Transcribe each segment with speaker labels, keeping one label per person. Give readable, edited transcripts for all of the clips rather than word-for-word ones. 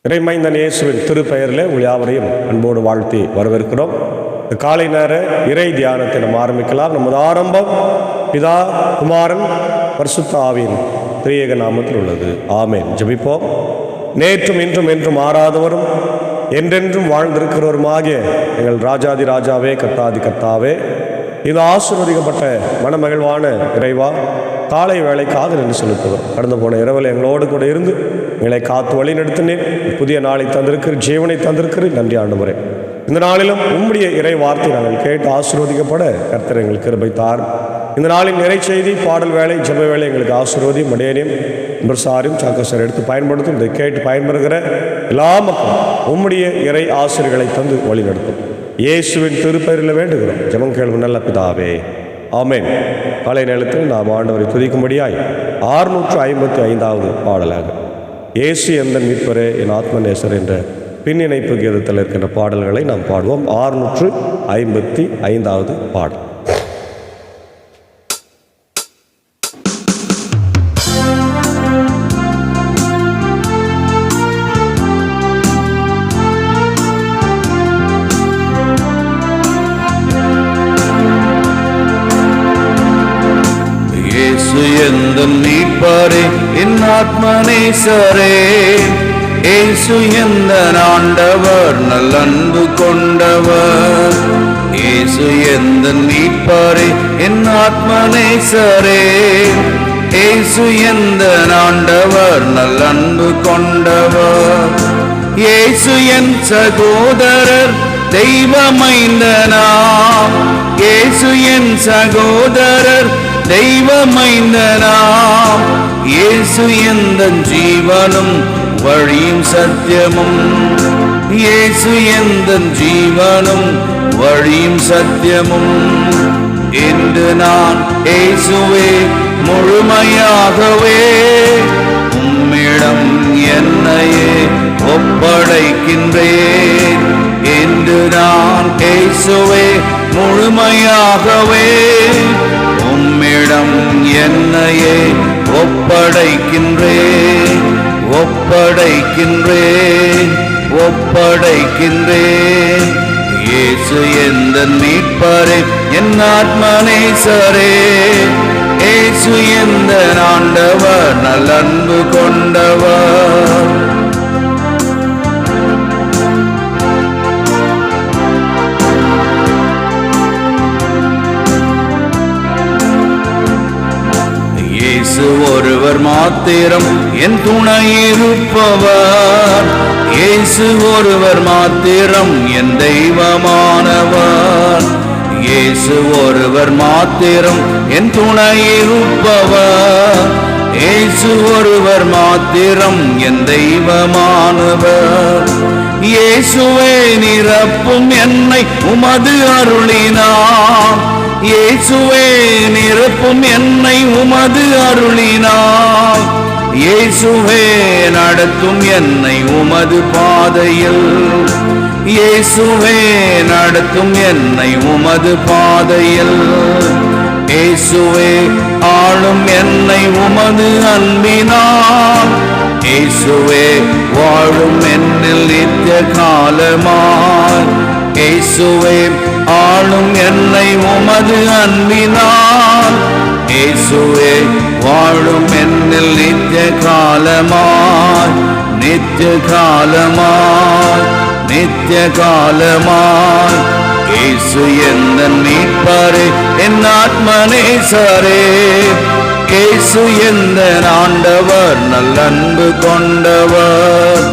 Speaker 1: இறைமைந்தன் இயேசுவின் திருப்பெயரில் உங்கள் யாவரையும் அன்போடு வாழ்த்தி வரவேற்கிறோம். இந்த காலை நேர இறை தியானத்தை நம்ம ஆரம்பிக்கலாம். நமது ஆரம்பம் பிதா, குமாரன், பரிசுத்த ஆவியின் திரியேக நாமத்தில் உள்ளது. ஆமென். ஜெபிப்போம். நேற்றும் இன்றும் என்றும் மாறாதவரும் என்றென்றும் வாழ்ந்திருக்கிறவருமாகிய எங்கள் ராஜாதி ராஜாவே, கர்த்தாதி கர்த்தாவே, இது ஆசீர்வதிக்கப்பட்ட மனமகிழ்வான இறைவா, காலை வேளைக்காக நின்று செலுத்துவோம். கடந்து போன இரவில் எங்களோடு கூட இருந்து எங்களை காத்து வழி நடத்தினேன். புதிய நாளை தந்திருக்கிற, ஜீவனை தந்திருக்கிற நன்றி ஆண்டவரே. இந்த நாளிலும் உம்முடைய இறை வார்த்தை நாங்கள் கேட்டு ஆசீர்வதிக்கப்பட கர்த்தர் எங்களுக்கு கிருபை தார். இந்த நாளின் நிறை செய்தி, பாடல் வேலை, ஜெப வேலை எங்களுக்கு ஆசீர்வதியும். மடியனையும் பிரசாரையும் சாக்கசார் எடுத்து பயன்படுத்தும். இதை கேட்டு பயன்பெறுகிற எல்லா மக்களும் உம்முடைய இறை ஆசிரியர்களை தந்து வழி நடத்தும். இயேசுவின் திருப்பெயரில் வேண்டுகிறோம். ஜெபம் கேள்வி நல்ல பிதாவே, ஆமென். காலை நேரத்தில் நாம் ஆண்டவரை துதிக்கும்படியாய் 655வது பாடலாக இயேசு எந்த மீட்பரே என் ஆத்மநேசர் என்ற பின்னிணைப்பு கீதத்தில் இருக்கின்ற பாடல்களை நாம் பாடுவோம். 655வது பாடல்.
Speaker 2: மீட்பரே என் ஆத்மநேசரே, இயேசு எந்த ஆண்டவர் நல்லன்பு கொண்டவர். இயேசு எந்த மீட்பரே என் ஆத்மநேசரே, இயேசு எந்த ஆண்டவர் நல்லன்பு கொண்டவர். இயேசு என் சகோதரர் தெய்வமைந்தனாம், இயேசு என் சகோதரர் தெய்வமைந்தனாம். இயேசு எந்தன் ஜீவனும் வழியும் சத்தியமும், இயேசு எந்தன் ஜீவனும் வழியும் சத்தியமும். என்று நான் இயேசுவே முழுமையாகவே உம்மிடம் என்னையே ஒப்படைக்கின்றேன். என்று நான் இயேசுவே முழுமையாகவே உம்மிடம் என்னையே ஒப்படைக்கின்றேன், ஒப்படைக்கின்றேன், ஒப்படைக்கின்றேன். இயேசு எந்தன் மீட்பரே என் ஆத்மநேசரே, இயேசு எந்தன் ஆண்டவர் நல்லன்பு கொண்டவர். இயேசு ஒருவர் மாத்திரம் என் துணையிருப்பவர், இயேசு ஒருவர் மாத்திரம் என் தெய்வமானவர். இயேசு ஒருவர் மாத்திரம் என் துணையிருப்பவர், இயேசு ஒருவர் மாத்திரம் என் தெய்வமானவர். இயேசுவே நிரப்பும் என்னை உமது அருளினார், இயேசுவே நிரப்பும் என்னை உமது அருளினார். இயேசுவே நடத்தும் என்னை உமது பாதையில், இயேசுவே நடத்தும் என்னை உமது பாதையில். இயேசுவே ஆளும் என்னை உமது அன்பினார், இயேசுவே வாழும் என்னில் நித்திய காலமாய். இயேசுவே ஆளும் என்னை உமது அன்பினார், இயேசுவே வாழும் என்னில் நித்திய காலமாய், நித்திய காலமாய், நித்திய காலமாய். இயேசு எந்தன் மீட்பரே என் ஆத்மநேசரே, இயேசு எந்தன் ஆண்டவர் நல்லன்பு கொண்டவர்.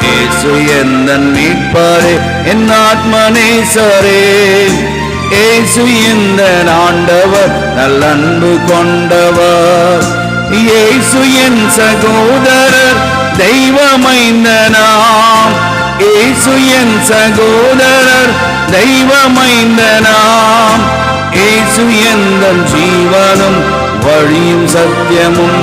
Speaker 2: இயேசு எந்தன் மீட்பரே என் ஆத்மநேசரே, இயேசு எந்தன் ஆண்டவர் நல்லன்பு கொண்டவர். இயேசு என் சகோதரர் தெய்வமைந்தனாம், இயேசு என் சகோதரர் தெய்வமைந்தனாம். இயேசு எந்தன் ஜீவனும் வழியும் சத்தியமும்,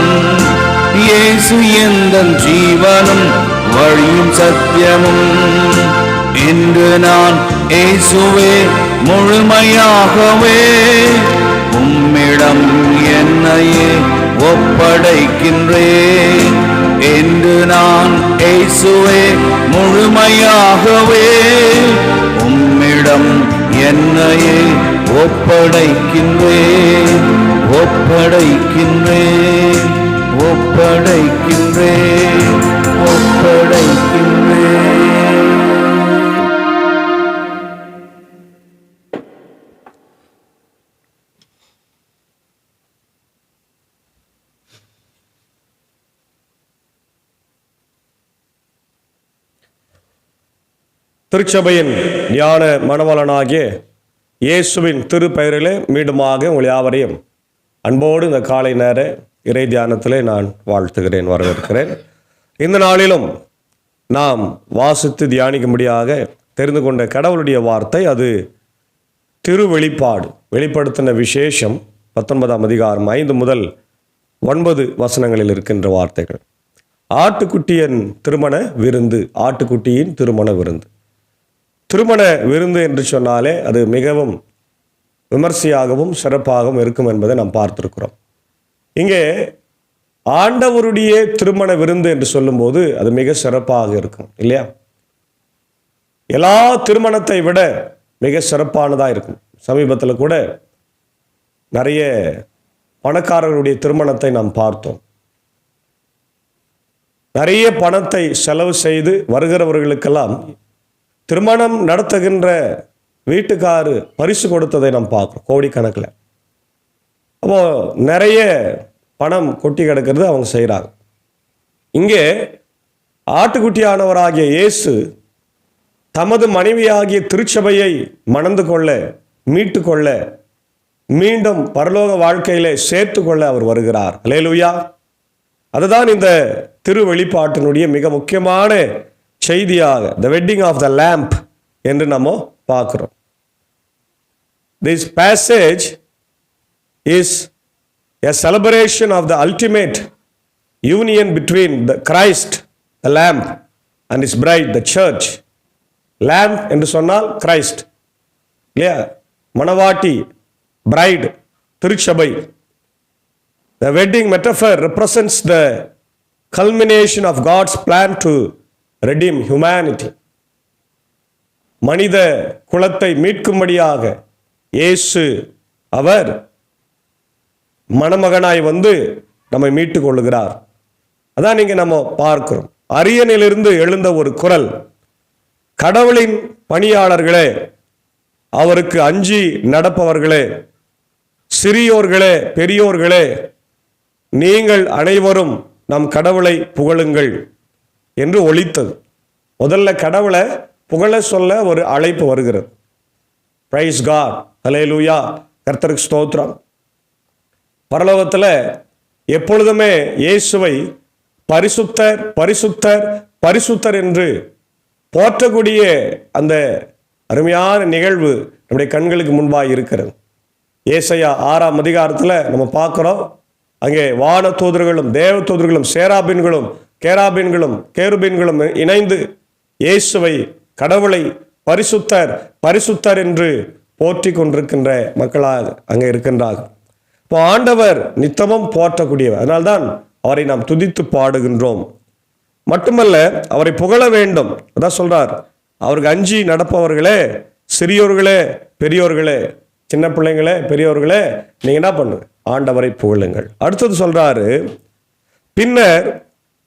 Speaker 2: இயேசு எந்தன் ஜீவனும் வழியும் சத்தியமும். இன்று நான் இயேசுவே முழுமையாகவே உம்மிடம் என்னையே ஒப்படைக்கின்றேன் என்று நான் இயேசுவே உண்மையாகவே உம்மிடம் என்னையே ஒப்படைக்கின்றேன் ஒப்படைக்கின்றேன் ஒப்படைக்கின்றேன் ஒப்படைக்கின்றேன்.
Speaker 1: திருச்சபையின் ஞான மணவாளனாகிய இயேசுவின் திருப்பெயரிலே மீண்டுமாக உங்கள் யாவரையும் அன்போடு இந்த காலை நேர இறை தியானத்திலே நான் வாழ்த்துகிறேன், வரவேற்கிறேன். இந்த நாளிலும் நாம் வாசித்து தியானிக்கும்படியாக தெரிந்து கொண்ட கடவுளுடைய வார்த்தை அது திருவெளிப்பாடு. வெளிப்படுத்தின விசேஷம் 19ஆம் அதிகாரம் 5 முதல் 9 வசனங்களில் இருக்கின்ற வார்த்தைகள். ஆட்டுக்குட்டியின் திருமண விருந்து, ஆட்டுக்குட்டியின் திருமண விருந்து. திருமண விருந்து என்று சொன்னாலே அது மிகவும் விமர்சையாகவும் சிறப்பாகவும் இருக்கும் என்பதை நாம் பார்த்திருக்கிறோம். இங்கே ஆண்டவருடைய திருமண விருந்து என்று சொல்லும்போது அது மிக சிறப்பாக இருக்கும் இல்லையா? எல்லா திருமணத்தை விட மிக சிறப்பானதாக இருக்கும். சமீபத்தில் கூட நிறைய பணக்காரர்களுடைய திருமணத்தை நாம் பார்த்தோம். நிறைய பணத்தை செலவு செய்து வருகிறவர்களுக்கெல்லாம் திருமணம் நடத்துகின்ற வீட்டுக்காரு பரிசு கொடுத்ததை நாம் பார்க்குறோம், கோடிக்கணக்கில். அப்போ நிறைய பணம் கொட்டி கிடக்கிறது அவங்க செய்கிறாங்க. இங்கே ஆட்டுக்குட்டியானவராகிய இயேசு தமது மனைவியாகிய திருச்சபையை மணந்து கொள்ள, மீட்டு கொள்ள, மீண்டும் பரலோக வாழ்க்கையிலே சேர்த்து கொள்ள அவர் வருகிறார். அல்லேலூயா. அதுதான் இந்த திருவெளிப்பாட்டினுடைய மிக முக்கியமான செய்தியாக the wedding of the lamb என்று நம்ம பார்க்கிறோம். This passage is a celebration of the ultimate union between the Christ, the lamb, and his bride, the church. lamb என்று சொன்னால் கிரைஸ்ட் இல்லையா? மணவாட்டி, பிரைட், திருச்சபை. The wedding metaphor represents the culmination of God's plan to redeem humanity. மனித குலத்தை மீட்கும்படியாக இயேசு அவர் மணமகனாய் வந்து நம்மை மீட்டுக் கொள்ளுகிறார். அதான் நீங்க நம்ம பார்க்கிறோம். அரியணையிலிருந்து எழுந்த ஒரு குரல், கடவுளின் பணியாளர்களே, அவருக்கு அஞ்சி நடப்பவர்களே, சிறியோர்களே, பெரியோர்களே, நீங்கள் அனைவரும் நம் கடவுளை புகழுங்கள் என்று ஒலித்தது. முதல்ல கடவுளை புகழ சொல்ல ஒரு அழைப்பு வருகிறது. பிரைஸ் காட், ஹல்லேலூயா, கர்த்தருக்கு ஸ்தோத்திரம். பரலோகத்தில் எப்பொழுதுமே இயேசுவை பரிசுத்தர் பரிசுத்தர் பரிசுத்தர் என்று போற்றக்கூடிய அந்த அருமையான நிகழ்வு நம்முடைய கண்களுக்கு முன்பாக இருக்கிறது. ஏசாயா 6ஆம் அதிகாரத்தில் நம்ம பார்க்குறோம். அங்கே வான தூதர்களும் தேவ தூதர்களும் சேராபீன்களும் கேராபீன்களும் கேருபீன்களும் இணைந்து இயேசுவை, கடவுளை பரிசுத்தர் பரிசுத்தர் என்று போற்றி கொண்டிருக்கின்ற மக்களாக அங்கே இருக்கின்றார்கள். இப்போ ஆண்டவர் நித்தமும் போற்றக்கூடியவர். அதனால்தான் அவரை நாம் துதித்து பாடுகின்றோம். மட்டுமல்ல, அவரை புகழ வேண்டும். அதான் சொல்றார், அவருக்கு அஞ்சி நடப்பவர்களே, சிறியோர்களே, பெரியோர்களே, சின்ன பிள்ளைங்களே, பெரியோர்களே, நீங்க என்ன பண்ணுங்க, ஆண்டவரை புகழுங்கள். அடுத்தது சொல்றாரு, பின்னர்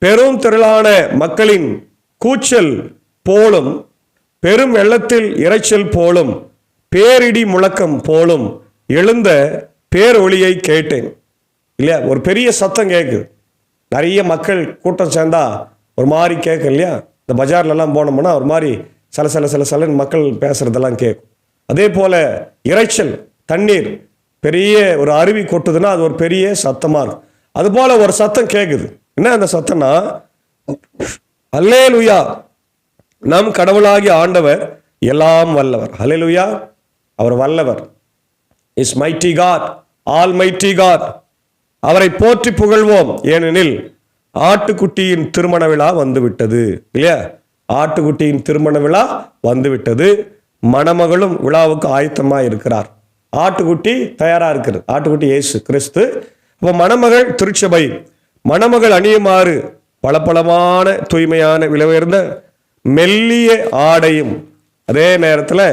Speaker 1: பெரும் திரளான மக்களின் கூச்சல் போலும், பெரும் வெள்ளத்தில் இரைச்சல் போலும், பேரிடி முழக்கம் போலும் எழுந்த பேரொளியை கேட்டேன். இல்லையா? ஒரு பெரிய சத்தம் கேட்குது. நிறைய மக்கள் கூட்டம் சேர்ந்தா ஒரு மாதிரி கேட்கும் இல்லையா? இந்த பஜார்லலாம் போனோம்னா ஒரு மாதிரி சலன்னு மக்கள் பேசுறதெல்லாம் கேட்கும். அதே போல இரைச்சல், தண்ணீர், பெரிய ஒரு அருவி கொட்டுதுன்னா அது ஒரு பெரிய சத்தமா இருக்கும். அது போல ஒரு சத்தம் கேட்குது. என்ன அந்த சத்தம்னா, அல்லேலூயா, நம் கடவுளாகிய ஆண்டவர் எல்லாம் வல்லவர். அல்லேலூயா, அவர் வல்லவர். Is mighty God, almighty God. அவரை போற்றி புகழ்வோம், ஏனெனில் ஆட்டுக்குட்டியின் திருமண விழா வந்துவிட்டது. இல்லையா? ஆட்டுக்குட்டியின் திருமண விழா வந்துவிட்டது. மணமகளும் விழாவுக்கு ஆயத்தமாக இருக்கிறார். ஆட்டுக்குட்டி தயாரா இருக்கிறது. ஆட்டுக்குட்டி இயேசு கிறிஸ்து. அப்போ மணமகள் திருச்சபை. மணமகள் அணியுமாறு பளபளமான தூய்மையான விலை உயர்ந்த மெல்லிய ஆடையும் அதே நேரத்தில்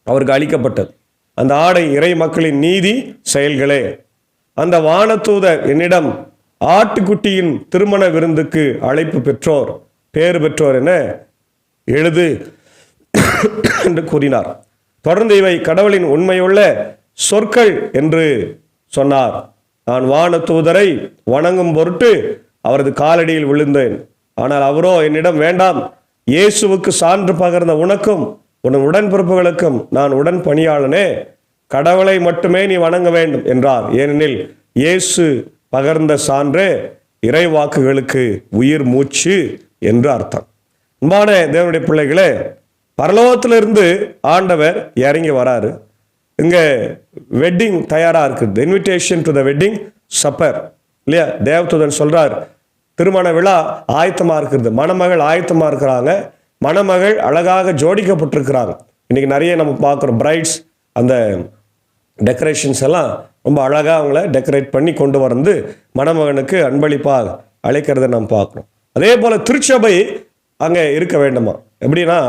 Speaker 1: அவருக்கு அளிக்கப்பட்டது. அந்த ஆடை இறை மக்களின் நீதி செயல்களே. அந்த வானதூதர் என்னிடம் ஆட்டுக்குட்டியின் திருமண விருந்துக்கு அழைப்பு பெற்றோர், பேறு பெற்றோர் என எழுது என்று கூறினார். தொடர்ந்து இவை கடவுளின் உண்மையுள்ள சொற்கள் என்று சொன்னார். நான் வானதூதரை வணங்கும் பொருட்டு அவரது காலடியில் விழுந்தேன். ஆனால் அவரோ என்னிடம், வேண்டாம், இயேசுவுக்கு சான்று பகர்ந்த உனக்கும் உன் உடன்பிறப்புகளுக்கும் நான் உடன் பணியாளனே, கடவுளை மட்டுமே நீ வணங்க வேண்டும் என்றார். ஏனெனில் இயேசு பகர்ந்த சான்றே இறைவாக்குகளுக்கு உயிர் மூச்சு என்று அர்த்தம். அன்பான தேவனுடைய பிள்ளைகளே, பரலோகத்திலிருந்து ஆண்டவர் இறங்கி வராரு. இங்க வெட்டிங் தயாரா இருக்குது. Invitation to the wedding supper இல்லையா? தேவதூதன் சொல்றார், திருமண விழா ஆயத்தமா இருக்கிறது, மணமகள் ஆயத்தமா இருக்கிறாங்க, மணமகள் அழகாக ஜோடிக்கப்பட்டிருக்கிறாங்க. இன்னைக்கு நிறைய நம்ம பார்க்குறோம், பிரைட்ஸ் அந்த டெக்கரேஷன்ஸ் எல்லாம் ரொம்ப அழகாக அவங்கள டெக்கரேட் பண்ணி கொண்டு வந்து மணமகனுக்கு அன்பளிப்பாக அழைக்கிறத நம்ம பார்க்குறோம். அதே போல் திருச்சபை அங்கே இருக்க வேண்டுமா? எப்படின்னா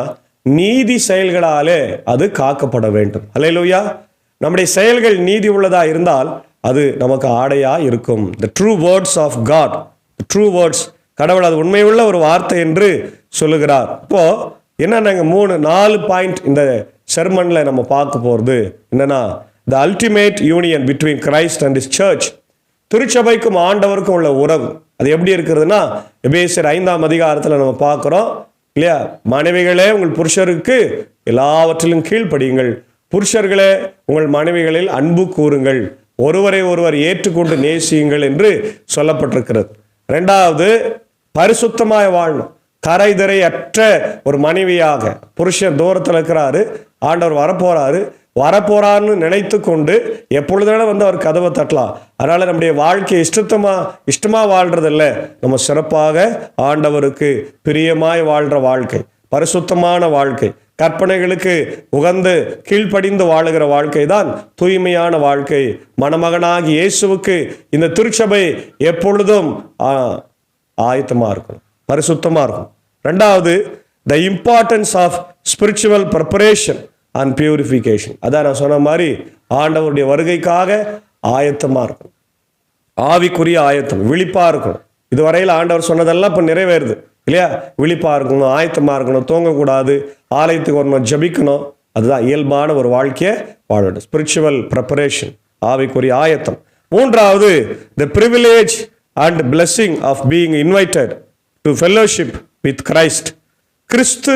Speaker 1: நீதி செயல்களாலே அது காக்கப்பட வேண்டும். அல்லேலூயா. நம்முடைய செயல்கள் நீதி உள்ளதா இருந்தால் அது நமக்கு ஆடையா இருக்கும். The true words of God, true words, கடவுள் அது உண்மையுள்ள ஒரு வார்த்தை என்று சொல்லுகிறார். இப்போ என்னென்ன 3-4 பாயிண்ட் இந்த செர்மன்ல நம்ம பார்க்க போகிறது என்னன்னா, the ultimate union between Christ and his church. திருச்சபைக்கும் ஆண்டவருக்கும் உள்ள உறவு அது எப்படி இருக்கிறதுனா, எபேசியர் 5ஆம் அதிகாரத்தில் நம்ம பார்க்குறோம் இல்லையா? மனைவிகளே உங்கள் புருஷருக்கு எல்லாவற்றிலும் கீழ்ப்படியுங்கள், புருஷர்களே உங்கள் மனைவிகளில் அன்பு கூறுங்கள், ஒருவரை ஒருவர் ஏற்றுக்கொண்டு நேசியுங்கள் என்று சொல்லப்பட்டிருக்கிறது. 2வது, பரிசுத்தமாய் வாழணும். கரைதிரை அற்ற ஒரு மனைவியாக. புருஷன் தூரத்தில் இருக்கிறாரு, ஆண்டவர் வரப்போறான்னு நினைத்து கொண்டு எப்பொழுதாலும் வந்து அவர் கதவை தட்டலாம். அதனால நம்முடைய வாழ்க்கையை இஷ்டமா வாழ்றது இல்லை, நம்ம சிறப்பாக ஆண்டவருக்கு பிரியமாய் வாழ்ற வாழ்க்கை, பரிசுத்தமான வாழ்க்கை, கற்பனைகளுக்கு உகந்து கீழ்ப்படிந்து வாழுகிற வாழ்க்கை தான் தூய்மையான வாழ்க்கை. மணமகனாகி இயேசுவுக்கு இந்த திருச்சபை எப்பொழுதும் ஆயத்தமா இருக்கும், பரிசுத்தமா இருக்கும். 2வது, the importance of spiritual preparation and purification. அதான் நான் சொன்ன மாதிரி ஆண்டவருடைய வருகைக்காக ஆயத்தமா இருக்கும், ஆவிக்குரிய ஆயத்தம், விழிப்பா இருக்கணும். இதுவரையில் ஆண்டவர் சொன்னதெல்லாம் இப்போ நிறைவேறுது இல்லையா? விழிப்பா இருக்கணும், ஆயத்தமா இருக்கணும், தூங்கக்கூடாது, ஆலயத்துக்கு வரணும், ஜபிக்கணும். அதுதான் இயல்பான ஒரு வாழ்க்கையை வாழணும். ஸ்பிரிச்சுவல் ப்ரிப்பரேஷன், ஆவிக்குரிய ஆயத்தம். 3வது, the privilege and blessing of being invited to fellowship with Christ. கிறிஸ்து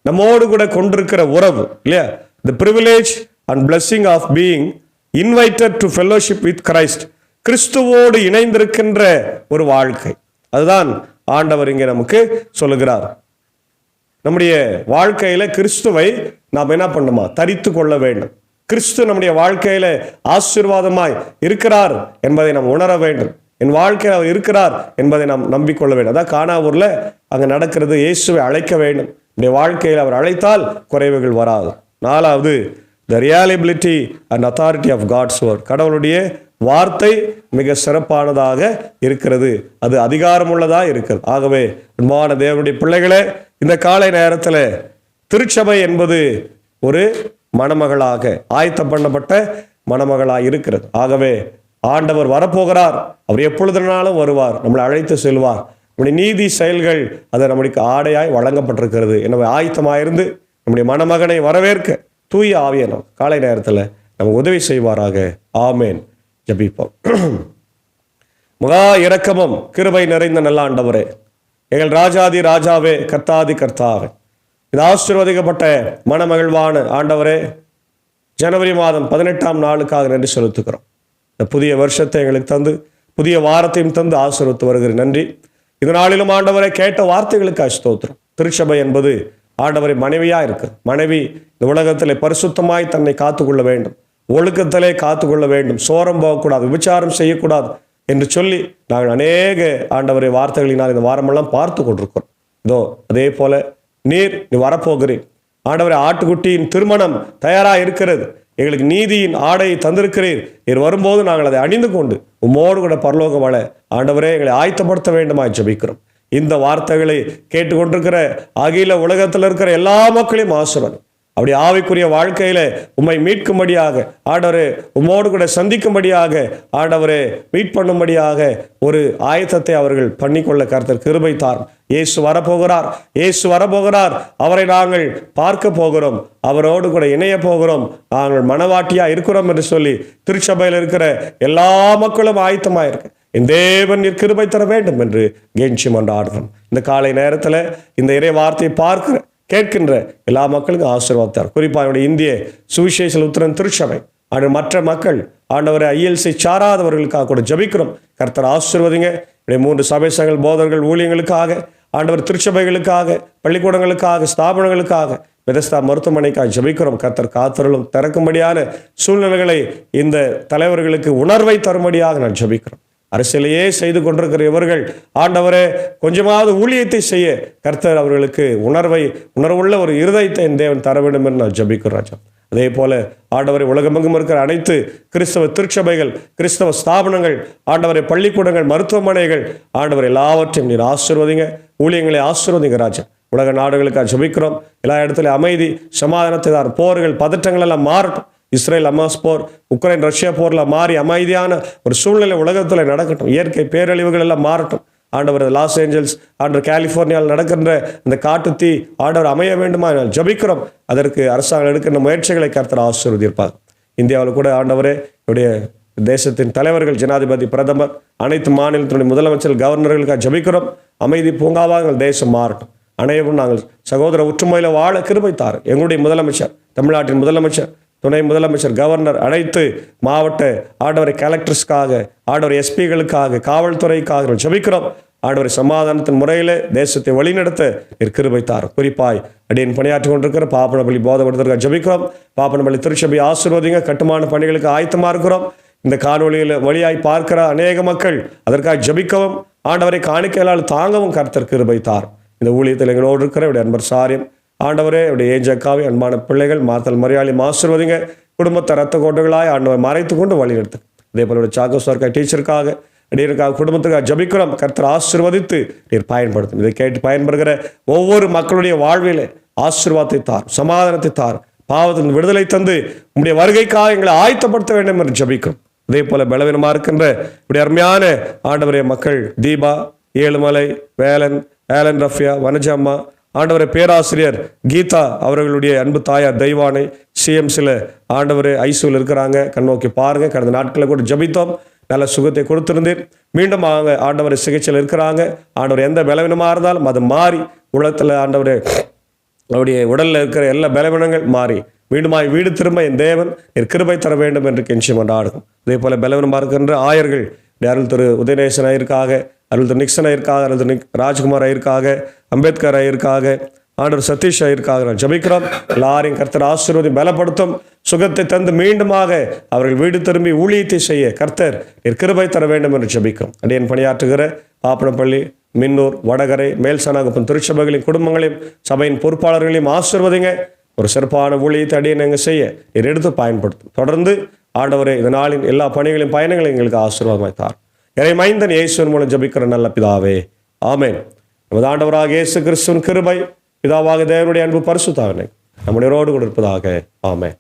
Speaker 1: நம்மோடு கூட கொண்டிருக்கிற உறவு இல்லையா? The privilege and blessing of being invited to fellowship with Christ. கிறிஸ்துவோடு இணைந்திருக்கின்ற ஒரு வாழ்க்கை, அதுதான் ஆண்டவர் இங்கே நமக்கு சொல்லுகிறார். நம்முடைய வாழ்க்கையில கிறிஸ்துவை நாம் என்ன பண்ணுமா? தரித்து கொள்ள வேண்டும். கிறிஸ்து நம்முடைய வாழ்க்கையில ஆசீர்வாதமாய் இருக்கிறார் என்பதை நாம் உணர வேண்டும். என் வாழ்க்கையில் அவர் இருக்கிறார் என்பதை நாம் நம்பிக்கொள்ள வேண்டும். அதான் கானாவூர்ல அங்க நடக்கிறது. இயேசுவை அழைக்க வேண்டும். நம்முடைய வாழ்க்கையில் அவர் அழைத்தால் குறைவுகள் வராது. 4வது, the reliability and authority of God's word. கடவுளுடைய வார்த்தை மிக சிறப்பானதாக இருக்கிறது, அது அதிகாரமுள்ளதாக இருக்கிறது. ஆகவே அன்பான தேவனுடைய பிள்ளைகளே, இந்த காலை நேரத்தில் திருச்சபை என்பது ஒரு மணமகளாக ஆயத்தம் பண்ணப்பட்ட மணமகளாக இருக்கிறது. ஆகவே ஆண்டவர் வரப்போகிறார், அவர் எப்பொழுதுனாலும் வருவார், நம்மளை அழைத்து செல்வார். நம்முடைய நீதி செயல்கள் அது நம்முடைய ஆடையாய் வழங்கப்பட்டிருக்கிறது. எனவே ஆயத்தமாயிருந்து நம்முடைய மணமகனை வரவேற்க தூய ஆவியானவர் காலை நேரத்தில் நமக்கு உதவி செய்வாராக. ஆமேன். ஜபிப்போம். மகா இரக்கமும் கிருபை நிறைந்த நல்ல ஆண்டவரே, எங்கள் ராஜாதி ராஜாவே, கர்த்தாதி கர்த்தாவே, இது ஆசீர்வதிக்கப்பட்ட மனமகிழ்வான ஆண்டவரே, ஜனவரி மாதம் 18ஆம் நாளுக்காக நன்றி செலுத்துகிறோம். இந்த புதிய வருஷத்தை எங்களுக்கு தந்து புதிய வாரத்தையும் தந்து ஆசீர்வதித்து வருகிற நன்றி. இந்த நாளிலும் ஆண்டவரை கேட்ட வார்த்தைகளுக்கு ஸ்தோத்திரம். திருச்சபை என்பது ஆண்டவரை மனைவியா இருக்கு. மனைவி இந்த உலகத்திலே பரிசுத்தமாய் தன்னை காத்துக்கொள்ள வேண்டும், ஒழுக்கத்திலே காத்துக்கொள்ள வேண்டும், சோரம் போகக்கூடாது, விபச்சாரம் செய்யக்கூடாது என்று சொல்லி நாங்கள் அநேக ஆண்டவரை வார்த்தைகளினால் இந்த வாரமெல்லாம் பார்த்து கொண்டிருக்கிறோம். இதோ அதே போல நீ வரப்போகிறேன் ஆண்டவரை, ஆட்டுக்குட்டியின் திருமணம் தயாரா இருக்கிறது, எங்களுக்கு நீதியின் ஆடையை தந்திருக்கிறீர், நீர் வரும்போது நாங்கள் அதை அணிந்து கொண்டு உம்மோடு கூட பரலோகம் வாழ ஆண்டவரே எங்களை ஆயத்தப்படுத்த வேண்டுமாய் ஜெபிக்கிறோம். இந்த வார்த்தைகளை கேட்டுக்கொண்டிருக்கிற அகில உலகத்தில் இருக்கிற எல்லா மக்களையும் ஆசீர்வதியும். அப்படி ஆவிக்குரிய வாழ்க்கையில உம்மை மீட்கும்படியாக ஆண்டவரே, உம்மோடு கூட சந்திக்கும்படியாக ஆண்டவரே, மீட் பண்ணும்படியாக ஒரு ஆயத்தத்தை அவர்கள் பண்ணிக்கொள்ள கர்த்தர் கிருபை தார். இயேசு வரப்போகிறார், இயேசு வரப்போகிறார். அவரை நாங்கள் பார்க்க போகிறோம், அவரோடு கூட இணைய போகிறோம், நாங்கள் மனவாட்டியா இருக்கிறோம் என்று சொல்லி திருச்சபையில் இருக்கிற எல்லா மக்களும் ஆயத்தமாயிருக்கு. என் தேவன் நீர் கிருபை தர வேண்டும் என்று கெஞ்சி மன்றாடுகிறோம். இந்த காலை நேரத்தில் இந்த இறை வார்த்தையை பார்க்கிற கேட்கின்ற எல்லா மக்களுக்கும் ஆசீர்வாதத்தார். குறிப்பாக என்னுடைய இந்திய சுவிசேஷ உத்திரன் திருச்சபை மற்ற மக்கள் ஆண்டவரை ILC சாராதவர்களுக்காக கூட ஜபிக்கிறோம். கர்த்தர் ஆசீர்வதிங்க. 3 சபை சங்கங்கள் போதர்கள் ஊழியங்களுக்காக ஆண்டவர் திருச்சபைகளுக்காக பள்ளிக்கூடங்களுக்காக ஸ்தாபனங்களுக்காக பெதஸ்தா மருத்துவமனைக்காக ஜபிக்கிறோம். கர்த்தர் காத்தருளும் திறக்கும்படியான சூழ்நிலைகளை இந்த தலைவர்களுக்கு உணர்வை தரும்படியாக நான் ஜபிக்கிறோம். அரசியலையே செய்து கொண்டிருக்கிற இவர்கள் ஆண்டவரே கொஞ்சமாவது ஊழியத்தை செய்ய கர்த்தர் அவர்களுக்கு உணர்வுள்ள ஒரு இருதயத்தை என் தேவன் தர வேண்டும் என்று நான் ஜபிக்கிறேன் ராஜா. அதே போல ஆண்டவரை உலகமெங்கும் இருக்கிற அனைத்து கிறிஸ்தவ திருச்சபைகள், கிறிஸ்தவ ஸ்தாபனங்கள், ஆண்டவரை பள்ளிக்கூடங்கள், மருத்துவமனைகள், ஆண்டவர் எல்லாவற்றையும் நீர் ஆசீர்வதிங்க. ஊழியங்களை ஆசீர்வதிங்க ராஜா. உலக நாடுகளுக்காக ஜபிக்கிறோம். எல்லா இடத்துலையும் அமைதி சமாதானத்தை தான், போர்கள் பதற்றங்கள் எல்லாம் மாறட்டும். இஸ்ரேல் அமாஸ் போர், உக்ரைன் ரஷ்யா போர்ல மாறி அமைதியான ஒரு சூழ்நிலை உலகத்தில் நடக்கட்டும். இயற்கை பேரழிவுகள் எல்லாம் மாறட்டும். ஆண்டவர் லாஸ் ஏஞ்சல்ஸ், ஆண்டவர் கலிபோர்னியாவில் நடக்கின்ற இந்த காட்டு தீ ஆண்டவர் அமைய வேண்டுமா ஜபிக்கிறோம். அதற்கு அரசாங்கம் எடுக்கின்ற முயற்சிகளை கர்த்தர் ஆசீர்வதிப்பார். இந்தியாவில் கூட ஆண்டவரே, என்னுடைய தேசத்தின் தலைவர்கள், ஜனாதிபதி, பிரதமர், அனைத்து மாநிலத்தினுடைய முதலமைச்சர், கவர்னர்களுக்காக ஜபிக்கிறோம். அமைதி பூங்காவாக எங்கள் தேசம் மாறட்டும். அனைவரும் நாங்கள் சகோதர ஒற்றுமையில் வாழ கிருபை தார். எங்களுடைய முதலமைச்சர், தமிழ்நாட்டின் முதலமைச்சர், துணை முதலமைச்சர், கவர்னர், அனைத்து மாவட்ட ஆண்டவரை கலெக்டர்ஸ்க்காக, ஆண்டவர் எஸ்பிகளுக்காக, காவல்துறைக்காக ஜபிக்கிறோம். ஆண்டவரை சமாதானத்தின் முறையில் தேசத்தை வழிநடத்த கிருபை தார். குறிப்பாய் அடியேன் பணியாற்றி கொண்டிருக்கிற பாப்பனப்பள்ளி போதவர்த்தருக்காக ஜபிக்கிறோம். பாப்பனப்பள்ளி திருச்சபை ஆசீர்வதிங்க. கட்டுமான பணிகளுக்கு ஆயத்தமாக இருக்கிறோம். இந்த காணொலியில் வழியாய் பார்க்கிற அநேக மக்கள் அதற்காக ஜபிக்கவும் ஆண்டவரை காணிக்கையால் தாங்கவும் கர்த்தர் கிருபை தார். இந்த ஊழியத்தில் எங்களோடு இருக்கிற இப்படி அன்பர் சாரியம் ஆண்டவரே, அவருடைய ஏஞ்சக்காவை அன்பான பிள்ளைகள் மாத்தல் மரியாதை ஆசீர்வதிங்க. குடும்பத்தை ரத்த கோட்டைகளாய் ஆண்டவர் மறைத்து கொண்டு வழிநடத்து. அதே போல சாக்கோஸ்வர்க்காக டீச்சருக்காக அடியருக்காக குடும்பத்துக்காக ஜபிக்கிறோம். கர்த்தர் ஆசீர்வதித்து நீர் பயன்படுத்தும். இதை கேட்டு பயன்படுகிற ஒவ்வொரு மக்களுடைய வாழ்விலே ஆசீர்வாதத்தை தார், சமாதானத்தை தார், பாவத்தின் விடுதலை தந்து உங்களுடைய வருகைக்காக எங்களை ஆயத்தப்படுத்த வேண்டும் என்று ஜபிக்கிறோம். அதே போல பலவீனமாக இருக்கின்ற இப்படி அருமையான ஆண்டவரே மக்கள் தீபா, ஏழுமலை, வேலன், ரஃபியா, வனஜாம்மா, ஆண்டவரை பேராசிரியர் கீதா அவர்களுடைய அன்பு தாயார் தெய்வானை, CMCல ஆண்டவரை ஐசியூவில் இருக்கிறாங்க. கண்ணோக்கி பாருங்க. கடந்த நாட்களில் கூட ஜபித்தோம், நல்ல சுகத்தை கொடுத்திருந்தேன். மீண்டும் அவங்க ஆண்டவரை சிகிச்சையில் இருக்கிறாங்க. ஆண்டவர் எந்த பலவீனமாக இருந்தாலும் அது மாறி உலகத்தில் ஆண்டவரை அவருடைய உடலில் இருக்கிற எல்லா பலவீனங்கள் மாறி மீண்டுமாய் வீடு திரும்ப என் தேவன் என் கிருபை தர வேண்டும் என்று கெஞ்சி கொண்டாடுகும். அதே போல பலவீனமாக இருக்கின்ற ஆயர்கள் அருள் திரு உதயநேசன் ஐயருக்காக, அருள் திரு நிக்சன் ஐயருக்காக, அருள் திரு ராஜ்குமார் ஐயருக்காக, அம்பேத்கர் ஐயருக்காக, ஆண்டவர் சதீஷ் ஐயருக்காக நான் ஜபிக்கிறோம். எல்லாரையும் கர்த்தர் ஆசீர்வதி பலப்படுத்தும், சுகத்தை தந்து மீண்டுமாக அவர்கள் வீடு திரும்பி ஊழியத்தை செய்ய கர்த்தர் கிருபை தர வேண்டும் என்று ஜபிக்கிறோம். அடியேன் பணியாற்றுகிற பாப்பனப்பள்ளி, மின்னூர், வடகரை, மேல்சனாகுப்பம் திருச்சபைகளின் குடும்பங்களையும் சபையின் பொறுப்பாளர்களையும் ஆசீர்வதிங்க. ஒரு சிறப்பான ஊழியத்தை அடியேன் எங்கள் செய்ய நீர் எடுத்து பயன்படுத்தும். தொடர்ந்து ஆண்டவரே இந்த நாளின் எல்லா பணிகளையும் பயணங்களையும் எங்களுக்கு ஆசீர்வாதமாய் தார். இறை மைந்தன் இயேசுவின் மூலம் ஜபிக்கிற நல்ல பிதாவே, ஆமென். நமது ஆண்டவராக இயேசு கிறிஸ்துவின் கிருபை, பிதாவாக தேவனுடைய அன்பு, பரிசுத்த ஆவியானவர் நம்முடையவரோடு கூட இருப்பதாக. ஆமென்.